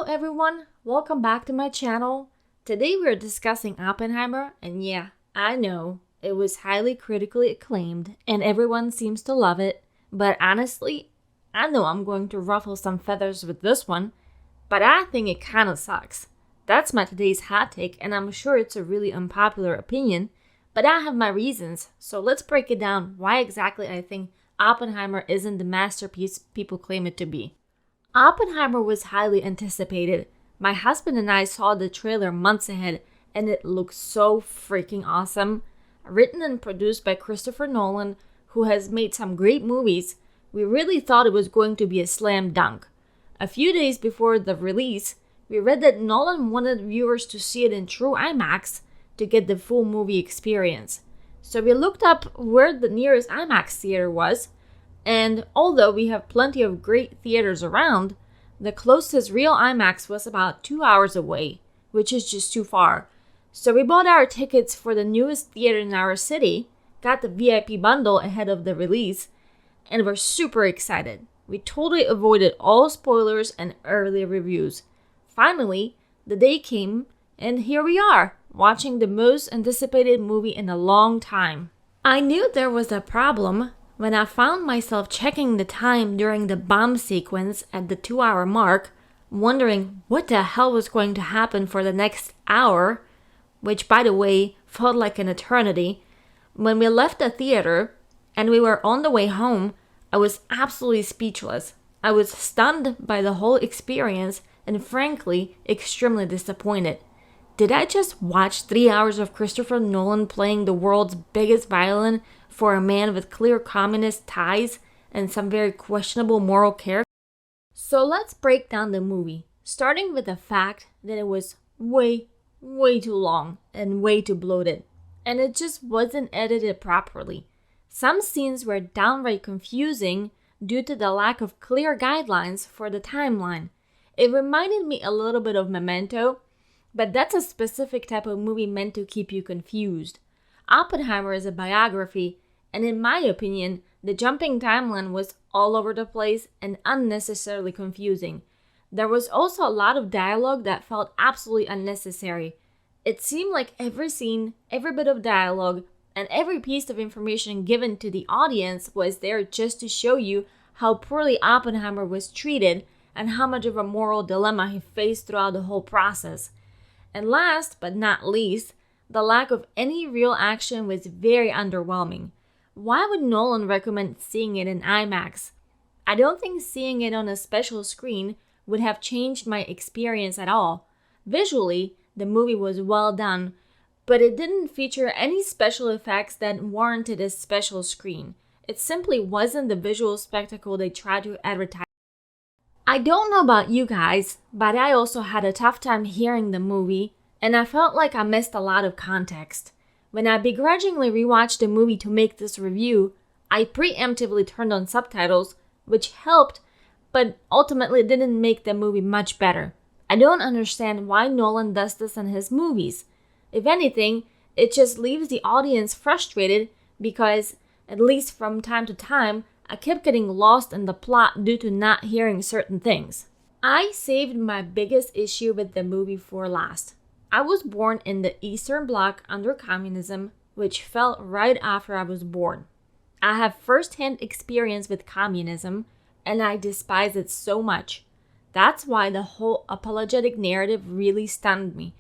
Hello everyone, welcome back to my channel. Today we're discussing Oppenheimer, and yeah, I know, it was highly critically acclaimed and everyone seems to love it, but honestly, I know I'm going to ruffle some feathers with this one, but I think it kinda sucks. That's my today's hot take, and I'm sure it's a really unpopular opinion, but I have my reasons, so let's break it down why exactly I think Oppenheimer isn't the masterpiece people claim it to be. Oppenheimer was highly anticipated. My husband and I saw the trailer months ahead, and it looked so freaking awesome. Written and produced by Christopher Nolan, who has made some great movies, we really thought it was going to be a slam dunk. A few days before the release, we read that Nolan wanted viewers to see it in true IMAX to get the full movie experience. So we looked up where the nearest IMAX theater was, and although we have plenty of great theaters around, the closest real IMAX was about 2 hours away, which is just too far. So we bought our tickets for the newest theater in our city, got the VIP bundle ahead of the release, and were super excited. We totally avoided all spoilers and early reviews. Finally, the day came, and here we are, watching the most anticipated movie in a long time. I knew there was a problem when I found myself checking the time during the bomb sequence at the 2-hour mark, wondering what the hell was going to happen for the next hour, which by the way felt like an eternity. When we left the theater and we were on the way home, I was absolutely speechless. I was stunned by the whole experience and frankly extremely disappointed. Did I just watch 3 hours of Christopher Nolan playing the world's biggest villain for a man with clear communist ties and some very questionable moral character? So let's break down the movie, starting with the fact that it was way too long and way too bloated, and it just wasn't edited properly. Some scenes were downright confusing due to the lack of clear guidelines for the timeline. It reminded me a little bit of Memento, but that's a specific type of movie meant to keep you confused. Oppenheimer is a biography, and in my opinion, the jumping timeline was all over the place and unnecessarily confusing. There was also a lot of dialogue that felt absolutely unnecessary. It seemed like every scene, every bit of dialogue, and every piece of information given to the audience was there just to show you how poorly Oppenheimer was treated and how much of a moral dilemma he faced throughout the whole process. And last but not least, the lack of any real action was very underwhelming. Why would Nolan recommend seeing it in IMAX? I don't think seeing it on a special screen would have changed my experience at all. Visually, the movie was well done, but it didn't feature any special effects that warranted a special screen. It simply wasn't the visual spectacle they tried to advertise. I don't know about you guys, but I also had a tough time hearing the movie, and I felt like I missed a lot of context. When I begrudgingly rewatched the movie to make this review, I preemptively turned on subtitles, which helped, but ultimately didn't make the movie much better. I don't understand why Nolan does this in his movies. If anything, it just leaves the audience frustrated because, at least from time to time, I kept getting lost in the plot due to not hearing certain things. I saved my biggest issue with the movie for last. I was born in the Eastern Bloc under communism, which fell right after I was born. I have first-hand experience with communism, and I despise it so much. That's why the whole apologetic narrative really stunned me.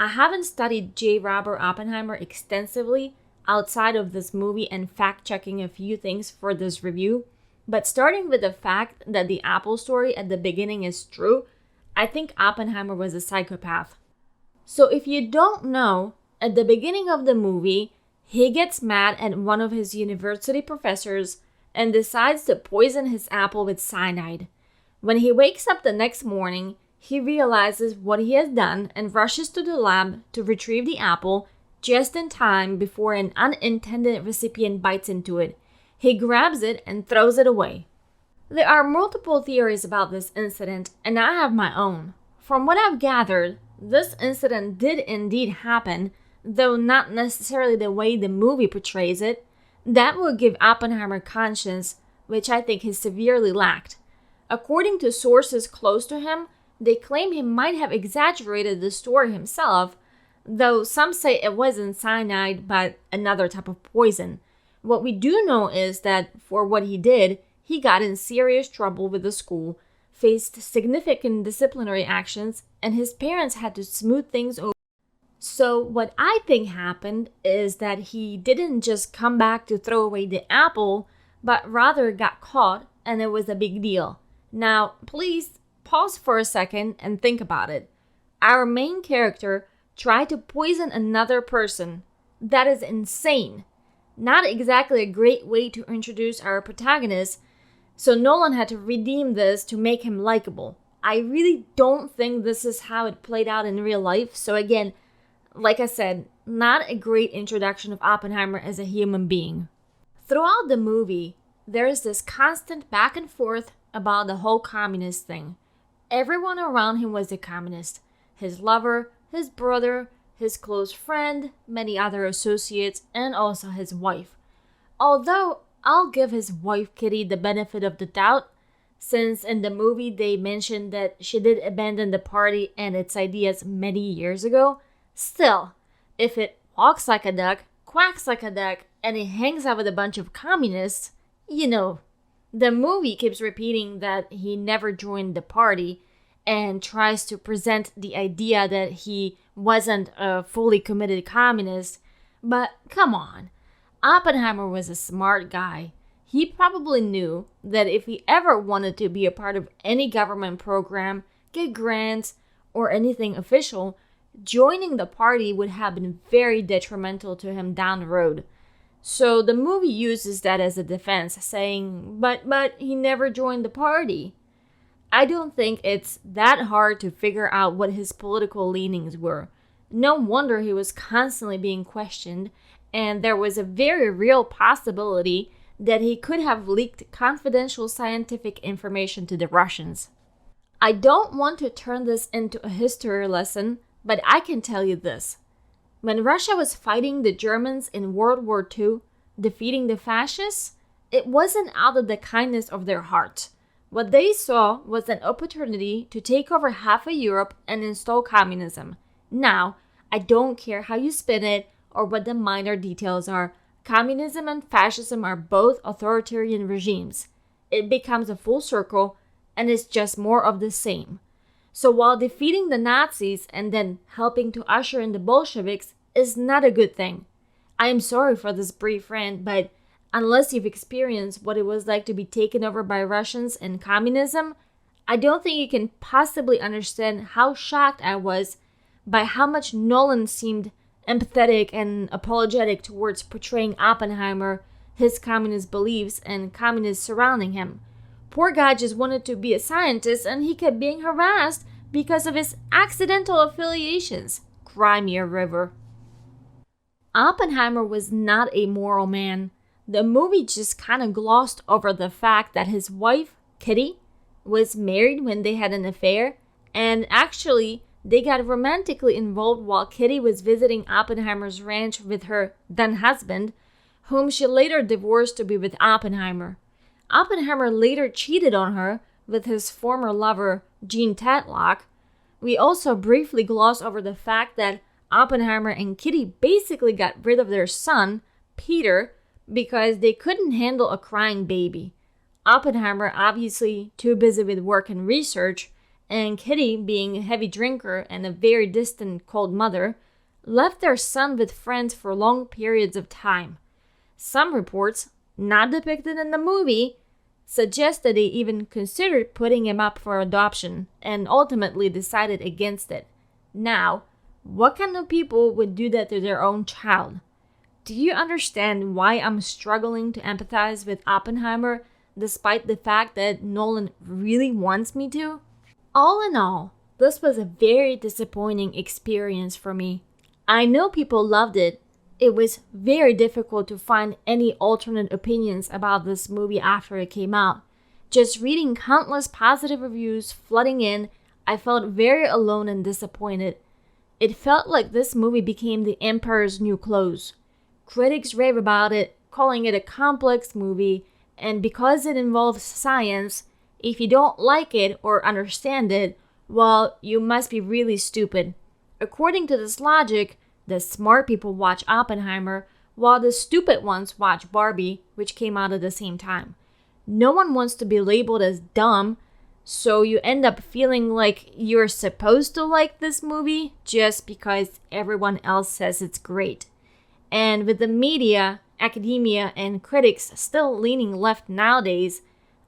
I haven't studied J. Robert Oppenheimer extensively outside of this movie and fact-checking a few things for this review, but starting with the fact that the Apple story at the beginning is true, I think Oppenheimer was a psychopath. So if you don't know, at the beginning of the movie, he gets mad at one of his university professors and decides to poison his apple with cyanide. When he wakes up the next morning, he realizes what he has done and rushes to the lab to retrieve the apple just in time before an unintended recipient bites into it. He grabs it and throws it away. There are multiple theories about this incident, and I have my own. From what I've gathered, this incident did indeed happen, though not necessarily the way the movie portrays it. That would give Oppenheimer conscience, which I think he severely lacked. According to sources close to him, They claim he might have exaggerated the story himself, though some say it wasn't cyanide but another type of poison. What we do know is that for what he did, he got in serious trouble with the school, faced significant disciplinary actions, and his parents had to smooth things over. So what I think happened is that he didn't just come back to throw away the apple, but rather got caught and it was a big deal. Now, please pause for a second and think about it. Our main character tried to poison another person. That is insane. Not exactly a great way to introduce our protagonist, so Nolan had to redeem this to make him likable. I really don't think this is how it played out in real life, so again, like I said, not a great introduction of Oppenheimer as a human being. Throughout the movie, there is this constant back and forth about the whole communist thing. Everyone around him was a communist. His lover, his brother, his close friend, many other associates, and also his wife. Although I'll give his wife Kitty the benefit of the doubt, since in the movie they mentioned that she did abandon the party and its ideas many years ago. Still, if it walks like a duck, quacks like a duck, and it hangs out with a bunch of communists, the movie keeps repeating that he never joined the party and tries to present the idea that he wasn't a fully committed communist. But come on, Oppenheimer was a smart guy. He probably knew that if he ever wanted to be a part of any government program, get grants, or anything official, joining the party would have been very detrimental to him down the road. So the movie uses that as a defense, saying, but he never joined the party. I don't think it's that hard to figure out what his political leanings were. No wonder he was constantly being questioned, and there was a very real possibility that he could have leaked confidential scientific information to the Russians. I don't want to turn this into a history lesson, but I can tell you this. When Russia was fighting the Germans in World War II, defeating the fascists, it wasn't out of the kindness of their heart. What they saw was an opportunity to take over half of Europe and install communism. Now, I don't care how you spin it or what the minor details are. Communism and fascism are both authoritarian regimes. It becomes a full circle, and it's just more of the same. So while defeating the Nazis and then helping to usher in the Bolsheviks is not a good thing. I am sorry for this brief rant, but unless you've experienced what it was like to be taken over by Russians and communism, I don't think you can possibly understand how shocked I was by how much Nolan seemed empathetic and apologetic towards portraying Oppenheimer, his communist beliefs, and communists surrounding him. Poor guy just wanted to be a scientist and he kept being harassed because of his accidental affiliations. Cry me a river. Oppenheimer was not a moral man. The movie just kind of glossed over the fact that his wife, Kitty, was married when they had an affair, and actually, they got romantically involved while Kitty was visiting Oppenheimer's ranch with her then husband, whom she later divorced to be with Oppenheimer. Oppenheimer later cheated on her with his former lover, Gene Tatlock. We also briefly gloss over the fact that Oppenheimer and Kitty basically got rid of their son, Peter, because they couldn't handle a crying baby. Oppenheimer, obviously too busy with work and research, and Kitty, being a heavy drinker and a very distant, cold mother, left their son with friends for long periods of time. Some reports, not depicted in the movie, suggest that they even considered putting him up for adoption and ultimately decided against it. Now, what kind of people would do that to their own child? Do you understand why I'm struggling to empathize with Oppenheimer despite the fact that Nolan really wants me to? All in all, this was a very disappointing experience for me. I know people loved it. It was very difficult to find any alternate opinions about this movie after it came out. Just reading countless positive reviews flooding in, I felt very alone and disappointed. It felt like this movie became the Emperor's New Clothes. Critics rave about it, calling it a complex movie, and because it involves science, if you don't like it or understand it, well, you must be really stupid. According to this logic, the smart people watch Oppenheimer, while the stupid ones watch Barbie, which came out at the same time. No one wants to be labeled as dumb, so you end up feeling like you're supposed to like this movie just because everyone else says it's great. And with the media, academia, and critics still leaning left nowadays,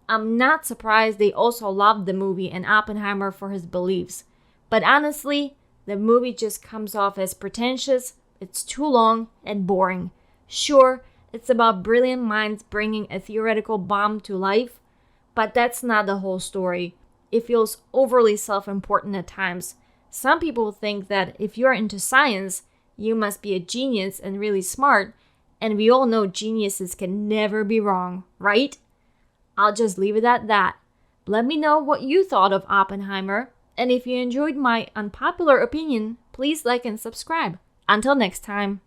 I'm not surprised they also loved the movie and Oppenheimer for his beliefs. But honestly, the movie just comes off as pretentious, it's too long, and boring. Sure, it's about brilliant minds bringing a theoretical bomb to life, but that's not the whole story. It feels overly self-important at times. Some people think that if you're into science, you must be a genius and really smart, and we all know geniuses can never be wrong, right? I'll just leave it at that. Let me know what you thought of Oppenheimer, and if you enjoyed my unpopular opinion, please like and subscribe. Until next time.